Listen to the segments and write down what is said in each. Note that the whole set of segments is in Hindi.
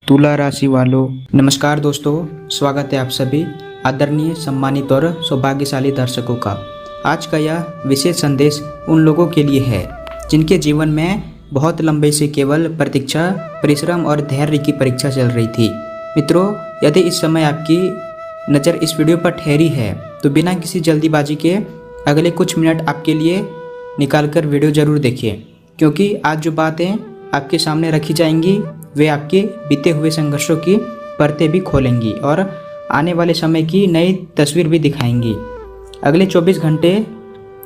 तुला राशि वालों, नमस्कार दोस्तों। स्वागत है आप सभी आदरणीय, सम्मानित और सौभाग्यशाली दर्शकों का। आज का यह विशेष संदेश उन लोगों के लिए है जिनके जीवन में बहुत लंबे से केवल प्रतीक्षा, परिश्रम और धैर्य की परीक्षा चल रही थी। मित्रों, यदि इस समय आपकी नज़र इस वीडियो पर ठहरी है तो बिना किसी जल्दीबाजी के अगले कुछ मिनट आपके लिए निकालकर वीडियो ज़रूर देखिए, क्योंकि आज जो बातें आपके सामने रखी जाएंगी वे आपके बीते हुए संघर्षों की परतें भी खोलेंगी और आने वाले समय की नई तस्वीर भी दिखाएंगी। अगले 24 घंटे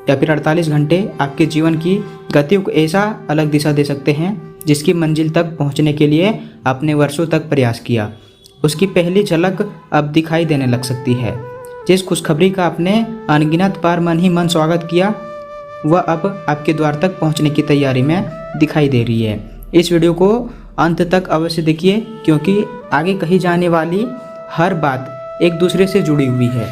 या फिर 48 घंटे आपके जीवन की गतियों को ऐसा अलग दिशा दे सकते हैं जिसकी मंजिल तक पहुंचने के लिए आपने वर्षों तक प्रयास किया, उसकी पहली झलक अब दिखाई देने लग सकती है। जिस खुशखबरी का आपने अनगिनत बार मन ही मन स्वागत किया, वह अब आपके द्वार तक पहुंचने की तैयारी में दिखाई दे रही है। इस वीडियो को अंत तक अवश्य देखिए, क्योंकि आगे कही जाने वाली हर बात एक दूसरे से जुड़ी हुई है।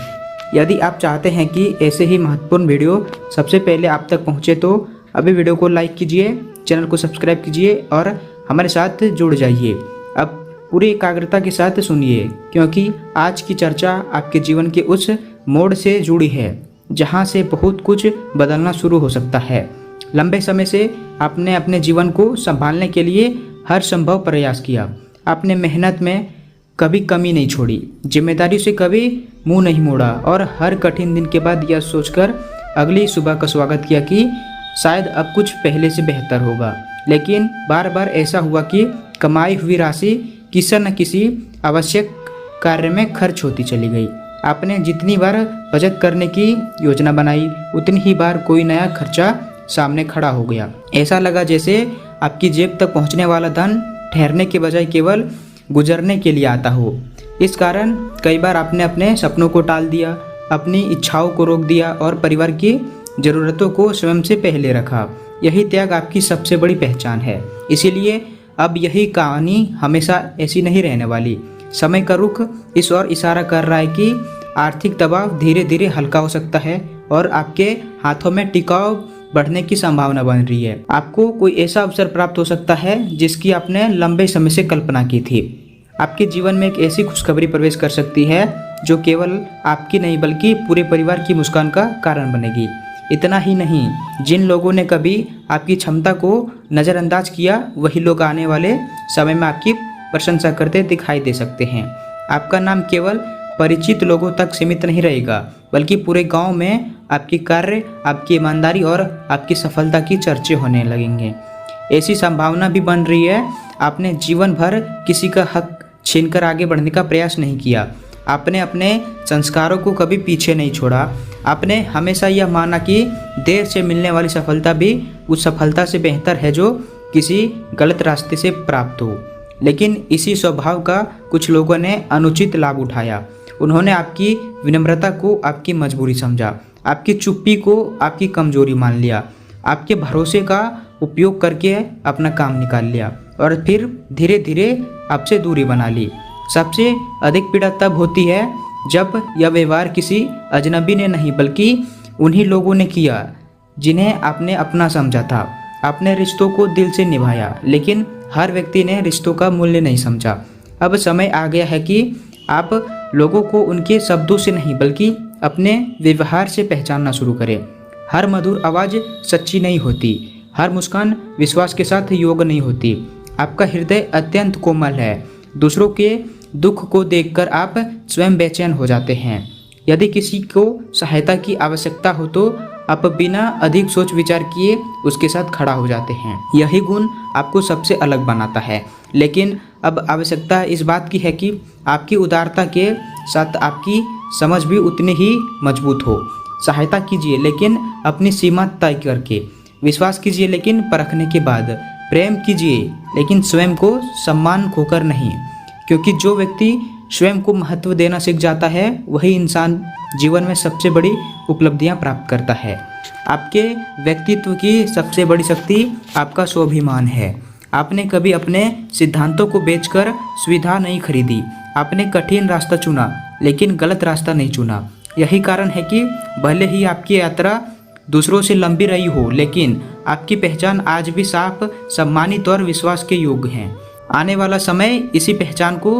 यदि आप चाहते हैं कि ऐसे ही महत्वपूर्ण वीडियो सबसे पहले आप तक पहुंचे तो अभी वीडियो को लाइक कीजिए, चैनल को सब्सक्राइब कीजिए और हमारे साथ जुड़ जाइए। अब पूरी एकाग्रता के साथ सुनिए, क्योंकि आज की चर्चा आपके जीवन के उस मोड़ से जुड़ी है जहां से बहुत कुछ बदलना शुरू हो सकता है। लंबे समय से आपने अपने जीवन को संभालने के लिए हर संभव प्रयास किया। आपने मेहनत में कभी कमी नहीं छोड़ी, जिम्मेदारी से कभी मुंह नहीं मोड़ा और हर कठिन दिन के बाद यह सोचकर अगली सुबह का स्वागत किया कि शायद अब कुछ पहले से बेहतर होगा। लेकिन बार बार ऐसा हुआ कि कमाई हुई राशि किसी न किसी आवश्यक कार्य में खर्च होती चली गई। आपने जितनी बार बचत करने की योजना बनाई, उतनी ही बार कोई नया खर्चा सामने खड़ा हो गया। ऐसा लगा जैसे आपकी जेब तक पहुंचने वाला धन ठहरने के बजाय केवल गुजरने के लिए आता हो। इस कारण कई बार आपने अपने सपनों को टाल दिया, अपनी इच्छाओं को रोक दिया और परिवार की ज़रूरतों को स्वयं से पहले रखा। यही त्याग आपकी सबसे बड़ी पहचान है। इसीलिए अब यही कहानी हमेशा ऐसी नहीं रहने वाली। समय का रुख इस ओर इशारा कर रहा है कि आर्थिक दबाव धीरे धीरे हल्का हो सकता है और आपके हाथों में टिकाव बढ़ने की संभावना बन रही है। आपको कोई ऐसा अवसर प्राप्त हो सकता है जिसकी आपने लंबे समय से कल्पना की थी। आपके जीवन में एक ऐसी खुशखबरी प्रवेश कर सकती है जो केवल आपकी नहीं बल्कि पूरे परिवार की मुस्कान का कारण बनेगी। इतना ही नहीं, जिन लोगों ने कभी आपकी क्षमता को नज़रअंदाज किया, वही लोग आने वाले समय में आपकी प्रशंसा करते दिखाई दे सकते हैं। आपका नाम केवल परिचित लोगों तक सीमित नहीं रहेगा, बल्कि पूरे गांव में आपकी कार्य, आपकी ईमानदारी और आपकी सफलता की चर्चे होने लगेंगे। ऐसी संभावना भी बन रही है, आपने जीवन भर किसी का हक छीनकर आगे बढ़ने का प्रयास नहीं किया। आपने अपने संस्कारों को कभी पीछे नहीं छोड़ा। आपने हमेशा यह माना कि देर से मिलने वाली सफलता भी उस सफलता से बेहतर है जो किसी गलत रास्ते से प्राप्त हो। लेकिन इसी स्वभाव का कुछ लोगों ने अनुचित लाभ उठाया। उन्होंने आपकी विनम्रता को आपकी मजबूरी समझा, आपकी चुप्पी को आपकी कमजोरी मान लिया, आपके भरोसे का उपयोग करके अपना काम निकाल लिया और फिर धीरे धीरे आपसे दूरी बना ली। सबसे अधिक पीड़ा तब होती है जब यह व्यवहार किसी अजनबी ने नहीं बल्कि उन्हीं लोगों ने किया जिन्हें आपने अपना समझा था। आपने रिश्तों को दिल से निभाया, लेकिन हर व्यक्ति ने रिश्तों का मूल्य नहीं समझा। अब समय आ गया है कि आप लोगों को उनके शब्दों से नहीं बल्कि अपने व्यवहार से पहचानना शुरू करें। हर मधुर आवाज़ सच्ची नहीं होती, हर मुस्कान विश्वास के साथ योग नहीं होती। आपका हृदय अत्यंत कोमल है। दूसरों के दुख को देखकर आप स्वयं बेचैन हो जाते हैं। यदि किसी को सहायता की आवश्यकता हो तो आप बिना अधिक सोच विचार किए उसके साथ खड़ा हो जाते हैं। यही गुण आपको सबसे अलग बनाता है। लेकिन अब आवश्यकता इस बात की है कि आपकी उदारता के साथ आपकी समझ भी उतनी ही मजबूत हो। सहायता कीजिए, लेकिन अपनी सीमा तय करके। विश्वास कीजिए, लेकिन परखने के बाद। प्रेम कीजिए, लेकिन स्वयं को सम्मान खोकर नहीं, क्योंकि जो व्यक्ति स्वयं को महत्व देना सीख जाता है वही इंसान जीवन में सबसे बड़ी उपलब्धियां प्राप्त करता है। आपके व्यक्तित्व की सबसे बड़ी शक्ति आपका स्वाभिमान है। आपने कभी अपने सिद्धांतों को बेचकर सुविधा नहीं खरीदी। आपने कठिन रास्ता चुना, लेकिन गलत रास्ता नहीं चुना। यही कारण है कि भले ही आपकी यात्रा दूसरों से लंबी रही हो, लेकिन आपकी पहचान आज भी साफ, सम्मानित और विश्वास के योग्य है। आने वाला समय इसी पहचान को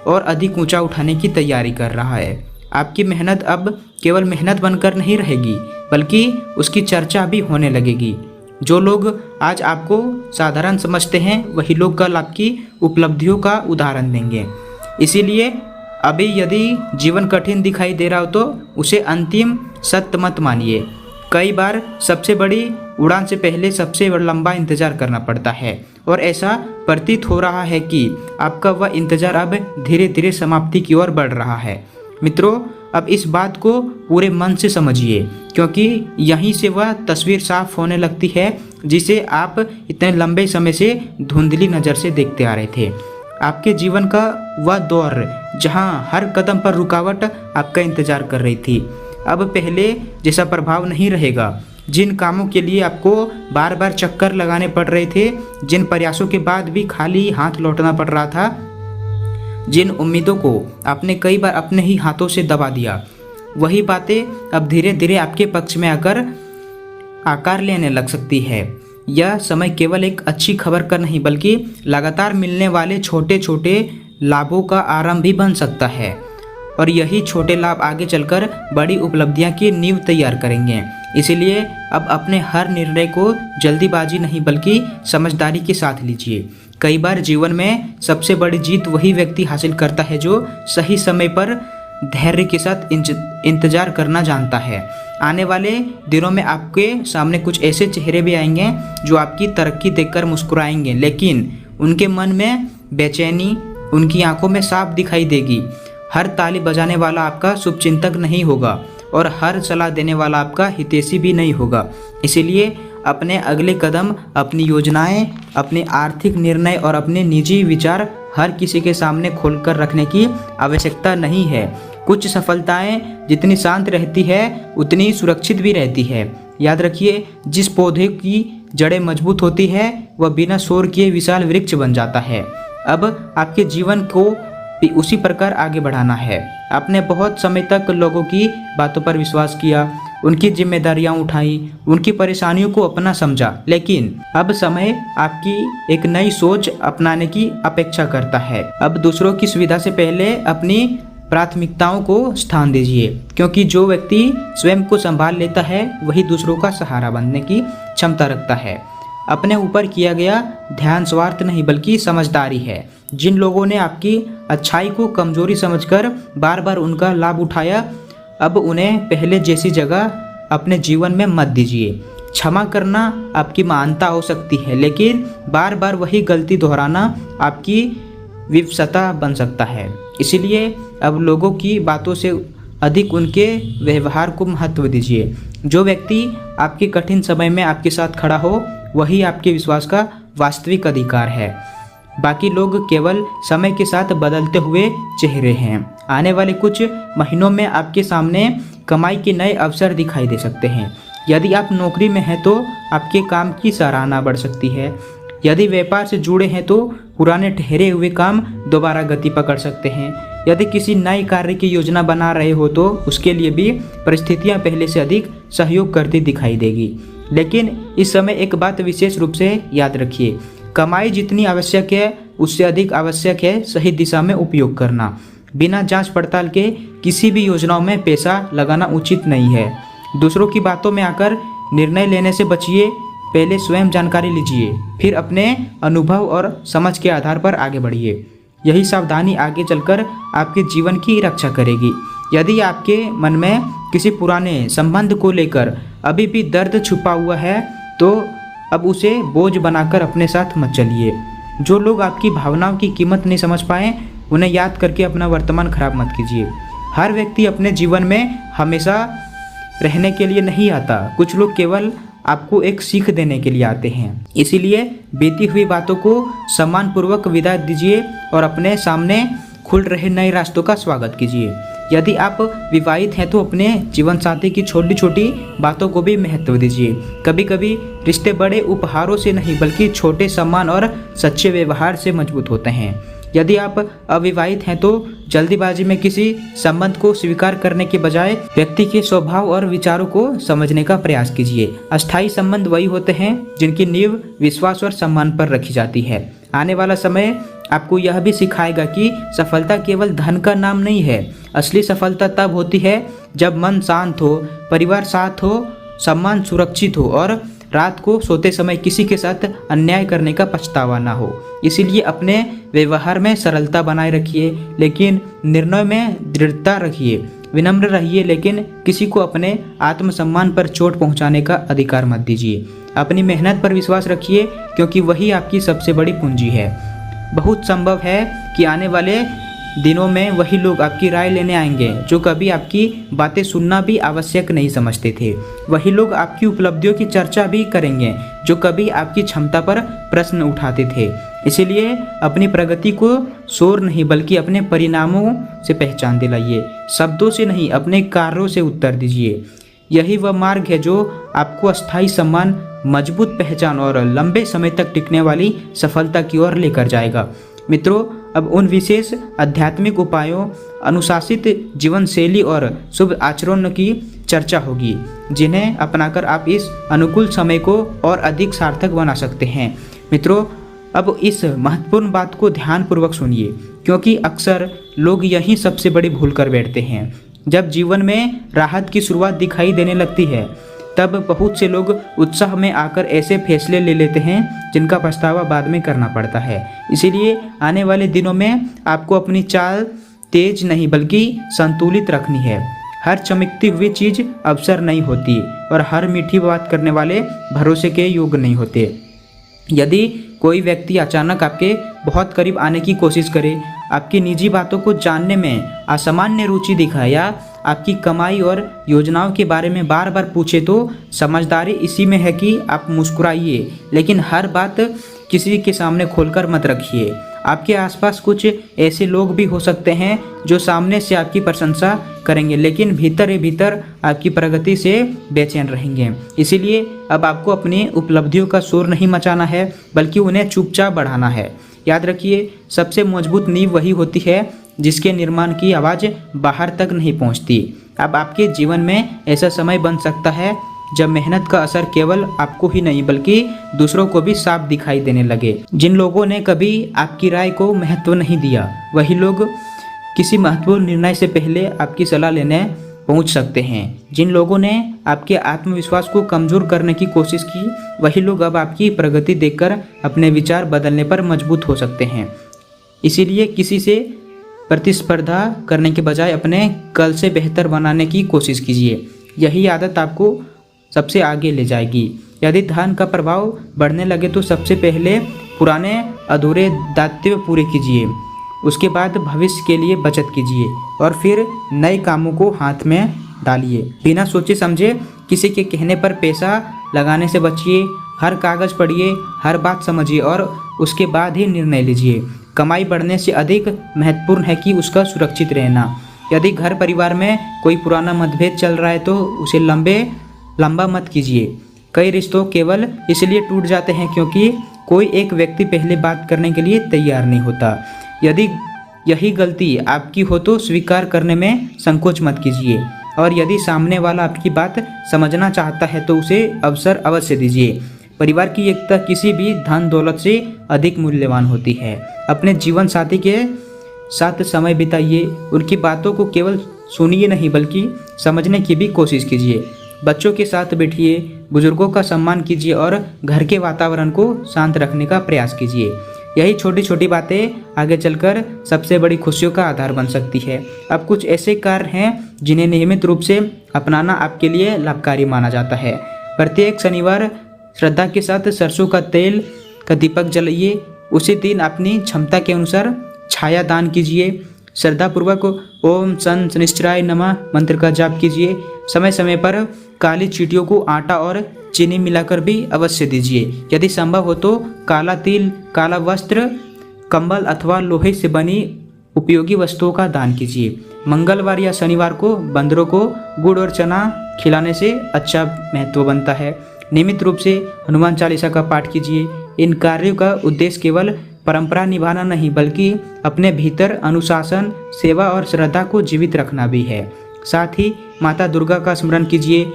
और अधिक ऊंचा उठाने की तैयारी कर रहा है। आपकी मेहनत अब केवल मेहनत बनकर नहीं रहेगी, बल्कि उसकी चर्चा भी होने लगेगी। जो लोग आज आपको साधारण समझते हैं, वही लोग कल आपकी उपलब्धियों का उदाहरण देंगे। इसीलिए अभी यदि जीवन कठिन दिखाई दे रहा हो तो उसे अंतिम सत्य मत मानिए। कई बार सबसे बड़ी उड़ान से पहले सबसे लंबा इंतजार करना पड़ता है, और ऐसा प्रतीत हो रहा है कि आपका वह इंतजार अब धीरे धीरे समाप्ति की ओर बढ़ रहा है। मित्रों, अब इस बात को पूरे मन से समझिए, क्योंकि यहीं से वह तस्वीर साफ होने लगती है जिसे आप इतने लंबे समय से धुंधली नज़र से देखते आ रहे थे। आपके जीवन का वह दौर जहां हर कदम पर रुकावट आपका इंतजार कर रही थी, अब पहले जैसा प्रभाव नहीं रहेगा। जिन कामों के लिए आपको बार बार चक्कर लगाने पड़ रहे थे, जिन प्रयासों के बाद भी खाली हाथ लौटना पड़ रहा था, जिन उम्मीदों को आपने कई बार अपने ही हाथों से दबा दिया, वही बातें अब धीरे धीरे आपके पक्ष में आकर आकार लेने लग सकती है। यह समय केवल एक अच्छी खबर का नहीं, बल्कि लगातार मिलने वाले छोटे छोटे लाभों का आरंभ भी बन सकता है, और यही छोटे लाभ आगे चलकर बड़ी उपलब्धियां की नींव तैयार करेंगे। इसीलिए अब अपने हर निर्णय को जल्दीबाजी नहीं, बल्कि समझदारी के साथ लीजिए। कई बार जीवन में सबसे बड़ी जीत वही व्यक्ति हासिल करता है जो सही समय पर धैर्य के साथ इंतजार करना जानता है। आने वाले दिनों में आपके सामने कुछ ऐसे चेहरे भी आएंगे जो आपकी तरक्की देखकर मुस्कुराएंगे, लेकिन उनके मन में बेचैनी उनकी आंखों में साफ दिखाई देगी। हर ताली बजाने वाला आपका शुभचिंतक नहीं होगा, और हर सलाह देने वाला आपका हितैषी भी नहीं होगा। इसीलिए अपने अगले कदम, अपनी योजनाएं, अपने आर्थिक निर्णय और अपने निजी विचार हर किसी के सामने खोलकर रखने की आवश्यकता नहीं है। कुछ सफलताएं जितनी शांत रहती है उतनी सुरक्षित भी रहती है। याद रखिए, जिस पौधे की जड़ें मजबूत होती है वह बिना शोर किए विशाल वृक्ष बन जाता है। अब आपके जीवन को भी उसी प्रकार आगे बढ़ाना है। आपने बहुत समय तक लोगों की बातों पर विश्वास किया, उनकी जिम्मेदारियां उठाई, उनकी परेशानियों को अपना समझा, लेकिन अब समय आपकी एक नई सोच अपनाने की अपेक्षा करता है। अब दूसरों की सुविधा से पहले अपनी प्राथमिकताओं को स्थान दीजिए, क्योंकि जो व्यक्ति स्वयं को संभाल लेता है वही दूसरों का सहारा बनने की क्षमता रखता है। अपने ऊपर किया गया ध्यान स्वार्थ नहीं, बल्कि समझदारी है। जिन लोगों ने आपकी अच्छाई को कमजोरी समझकर बार बार उनका लाभ उठाया, अब उन्हें पहले जैसी जगह अपने जीवन में मत दीजिए। क्षमा करना आपकी महानता हो सकती है, लेकिन बार बार वही गलती दोहराना आपकी विवशता बन सकता है। इसीलिए अब लोगों की बातों से अधिक उनके व्यवहार को महत्व दीजिए। जो व्यक्ति आपके कठिन समय में आपके साथ खड़ा हो, वही आपके विश्वास का वास्तविक अधिकार है। बाकी लोग केवल समय के साथ बदलते हुए चेहरे हैं। आने वाले कुछ महीनों में आपके सामने कमाई के नए अवसर दिखाई दे सकते हैं। यदि आप नौकरी में हैं तो आपके काम की सराहना बढ़ सकती है। यदि व्यापार से जुड़े हैं तो पुराने ठहरे हुए काम दोबारा गति पकड़ सकते हैं। यदि किसी नए कार्य की योजना बना रहे हो तो उसके लिए भी परिस्थितियां पहले से अधिक सहयोग करती दिखाई देगी। लेकिन इस समय एक बात विशेष रूप से याद रखिए, कमाई जितनी आवश्यक है उससे अधिक आवश्यक है सही दिशा में उपयोग करना। बिना जांच पड़ताल के किसी भी योजनाओं में पैसा लगाना उचित नहीं है। दूसरों की बातों में आकर निर्णय लेने से बचिए। पहले स्वयं जानकारी लीजिए, फिर अपने अनुभव और समझ के आधार पर आगे बढ़िए। यही सावधानी आगे चलकर आपके जीवन की रक्षा करेगी। यदि आपके मन में किसी पुराने संबंध को लेकर अभी भी दर्द छुपा हुआ है तो अब उसे बोझ बनाकर अपने साथ मत चलिए। जो लोग आपकी भावनाओं की कीमत नहीं समझ पाए, उन्हें याद करके अपना वर्तमान खराब मत कीजिए। हर व्यक्ति अपने जीवन में हमेशा रहने के लिए नहीं आता। कुछ लोग केवल आपको एक सीख देने के लिए आते हैं। इसीलिए बीती हुई बातों को सम्मानपूर्वक विदा दीजिए और अपने सामने खुल रहे नए रास्तों का स्वागत कीजिए। यदि आप विवाहित हैं तो अपने जीवन साथी की छोटी छोटी बातों को भी महत्व दीजिए। कभी कभी रिश्ते बड़े उपहारों से नहीं बल्कि छोटे सम्मान और सच्चे व्यवहार से मजबूत होते हैं। यदि आप अविवाहित हैं तो जल्दीबाजी में किसी संबंध को स्वीकार करने के बजाय व्यक्ति के स्वभाव और विचारों को समझने का प्रयास कीजिए। अस्थायी संबंध वही होते हैं जिनकी नींव विश्वास और सम्मान पर रखी जाती है। आने वाला समय आपको यह भी सिखाएगा कि सफलता केवल धन का नाम नहीं है। असली सफलता तब होती है जब मन शांत हो, परिवार साथ हो, सम्मान सुरक्षित हो और रात को सोते समय किसी के साथ अन्याय करने का पछतावा ना हो। इसीलिए अपने व्यवहार में सरलता बनाए रखिए, लेकिन निर्णय में दृढ़ता रखिए। विनम्र रहिए, लेकिन किसी को अपने आत्मसम्मान पर चोट पहुंचाने का अधिकार मत दीजिए। अपनी मेहनत पर विश्वास रखिए, क्योंकि वही आपकी सबसे बड़ी पूंजी है। बहुत संभव है कि आने वाले दिनों में वही लोग आपकी राय लेने आएंगे जो कभी आपकी बातें सुनना भी आवश्यक नहीं समझते थे। वही लोग आपकी उपलब्धियों की चर्चा भी करेंगे जो कभी आपकी क्षमता पर प्रश्न उठाते थे। इसीलिए अपनी प्रगति को शोर नहीं बल्कि अपने परिणामों से पहचान दिलाइए। शब्दों से नहीं, अपने कार्यों से उत्तर दीजिए। यही वह मार्ग है जो आपको अस्थायी सम्मान, मजबूत पहचान और लंबे समय तक टिकने वाली सफलता की ओर लेकर जाएगा। मित्रों, अब उन विशेष आध्यात्मिक उपायों, अनुशासित जीवन शैली और शुभ आचरण की चर्चा होगी जिन्हें अपनाकर आप इस अनुकूल समय को और अधिक सार्थक बना सकते हैं। मित्रों, अब इस महत्वपूर्ण बात को ध्यानपूर्वक सुनिए, क्योंकि अक्सर लोग यही सबसे बड़ी भूल कर बैठते हैं। जब जीवन में राहत की शुरुआत दिखाई देने लगती है, तब बहुत से लोग उत्साह में आकर ऐसे फैसले ले लेते हैं जिनका पछतावा बाद में करना पड़ता है। इसीलिए आने वाले दिनों में आपको अपनी चाल तेज नहीं बल्कि संतुलित रखनी है। हर चमकती हुई चीज़ अवसर नहीं होती और हर मीठी बात करने वाले भरोसे के योग्य नहीं होते। यदि कोई व्यक्ति अचानक आपके बहुत करीब आने की कोशिश करे, आपकी निजी बातों को जानने में असामान्य रुचि दिखाए या आपकी कमाई और योजनाओं के बारे में बार बार पूछे, तो समझदारी इसी में है कि आप मुस्कुराइए, लेकिन हर बात किसी के सामने खोलकर मत रखिए। आपके आसपास कुछ ऐसे लोग भी हो सकते हैं जो सामने से आपकी प्रशंसा करेंगे, लेकिन भीतर ही भीतर आपकी प्रगति से बेचैन रहेंगे। इसीलिए अब आपको अपनी उपलब्धियों का शोर नहीं मचाना है, बल्कि उन्हें चुपचाप बढ़ाना है। याद रखिए, सबसे मजबूत नींव वही होती है जिसके निर्माण की आवाज़ बाहर तक नहीं पहुंचती। अब आपके जीवन में ऐसा समय बन सकता है जब मेहनत का असर केवल आपको ही नहीं बल्कि दूसरों को भी साफ दिखाई देने लगे। जिन लोगों ने कभी आपकी राय को महत्व नहीं दिया, वही लोग किसी महत्वपूर्ण निर्णय से पहले आपकी सलाह लेने पहुंच सकते हैं। जिन लोगों ने आपके आत्मविश्वास को कमज़ोर करने की कोशिश की, वही लोग अब आपकी प्रगति देखकर अपने विचार बदलने पर मजबूत हो सकते हैं। इसीलिए किसी से प्रतिस्पर्धा करने के बजाय अपने कल से बेहतर बनाने की कोशिश कीजिए। यही आदत आपको सबसे आगे ले जाएगी। यदि धन का प्रभाव बढ़ने लगे तो सबसे पहले पुराने अधूरे दायित्व पूरे कीजिए, उसके बाद भविष्य के लिए बचत कीजिए और फिर नए कामों को हाथ में डालिए। बिना सोचे समझे किसी के कहने पर पैसा लगाने से बचिए। हर कागज़ पढ़िए, हर बात समझिए और उसके बाद ही निर्णय लीजिए। कमाई बढ़ने से अधिक महत्वपूर्ण है कि उसका सुरक्षित रहना। यदि घर परिवार में कोई पुराना मतभेद चल रहा है तो उसे लंबा मत कीजिए। कई रिश्तों केवल इसलिए टूट जाते हैं क्योंकि कोई एक व्यक्ति पहले बात करने के लिए तैयार नहीं होता। यदि यही गलती आपकी हो तो स्वीकार करने में संकोच मत कीजिए, और यदि सामने वाला आपकी बात समझना चाहता है तो उसे अवसर अवश्य दीजिए। परिवार की एकता किसी भी धन दौलत से अधिक मूल्यवान होती है। अपने जीवन साथी के साथ समय बिताइए, उनकी बातों को केवल सुनिए नहीं बल्कि समझने की भी कोशिश कीजिए। बच्चों के साथ बैठिए, बुजुर्गों का सम्मान कीजिए और घर के वातावरण को शांत रखने का प्रयास कीजिए। यही छोटी छोटी बातें आगे चलकर सबसे बड़ी खुशियों का आधार बन सकती है। अब कुछ ऐसे कार्य हैं जिन्हें नियमित रूप से अपनाना आपके लिए लाभकारी माना जाता है। प्रत्येक शनिवार श्रद्धा के साथ सरसों का तेल का दीपक जलाइए। उसी दिन अपनी क्षमता के अनुसार छाया दान कीजिए। श्रद्धापूर्वक ओम सन शनिश्चराय नमः मंत्र का जाप कीजिए। समय समय पर काली चींटियों को आटा और चीनी मिलाकर भी अवश्य दीजिए। यदि संभव हो तो काला तिल, काला वस्त्र, कंबल अथवा लोहे से बनी उपयोगी वस्तुओं का दान कीजिए। मंगलवार या शनिवार को बंदरों को गुड़ और चना खिलाने से अच्छा महत्व बनता है। नियमित रूप से हनुमान चालीसा का पाठ कीजिए। इन कार्यों का उद्देश्य केवल परंपरा निभाना नहीं बल्कि अपने भीतर अनुशासन, सेवा और श्रद्धा को जीवित रखना भी है। साथ ही माता दुर्गा का स्मरण कीजिए।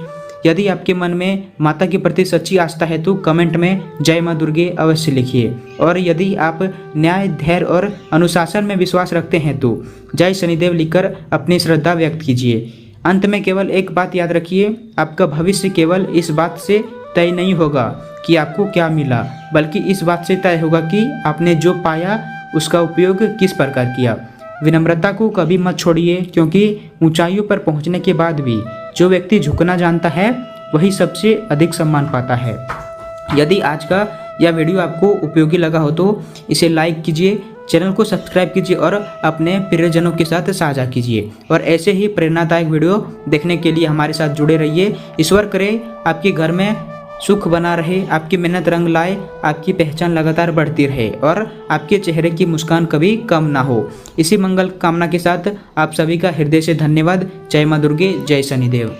यदि आपके मन में माता के प्रति सच्ची आस्था है तो कमेंट में जय माँ दुर्गे अवश्य लिखिए। और यदि आप न्याय, धैर्य और अनुशासन में विश्वास रखते हैं तो जय शनिदेव लिखकर अपनी श्रद्धा व्यक्त कीजिए। अंत में केवल एक बात याद रखिए, आपका भविष्य केवल इस बात से तय नहीं होगा कि आपको क्या मिला, बल्कि इस बात से तय होगा कि आपने जो पाया उसका उपयोग किस प्रकार किया। विनम्रता को कभी मत छोड़िए, क्योंकि ऊंचाइयों पर पहुंचने के बाद भी जो व्यक्ति झुकना जानता है वही सबसे अधिक सम्मान पाता है। यदि आज का यह वीडियो आपको उपयोगी लगा हो तो इसे लाइक कीजिए, चैनल को सब्सक्राइब कीजिए और अपने प्रियजनों के साथ साझा कीजिए। और ऐसे ही प्रेरणादायक वीडियो देखने के लिए हमारे साथ जुड़े रहिए। ईश्वर करे आपके घर में सुख बना रहे, आपकी मेहनत रंग लाए, आपकी पहचान लगातार बढ़ती रहे और आपके चेहरे की मुस्कान कभी कम ना हो। इसी मंगल कामना के साथ आप सभी का हृदय से धन्यवाद। जय माँ दुर्गे, जय शनिदेव।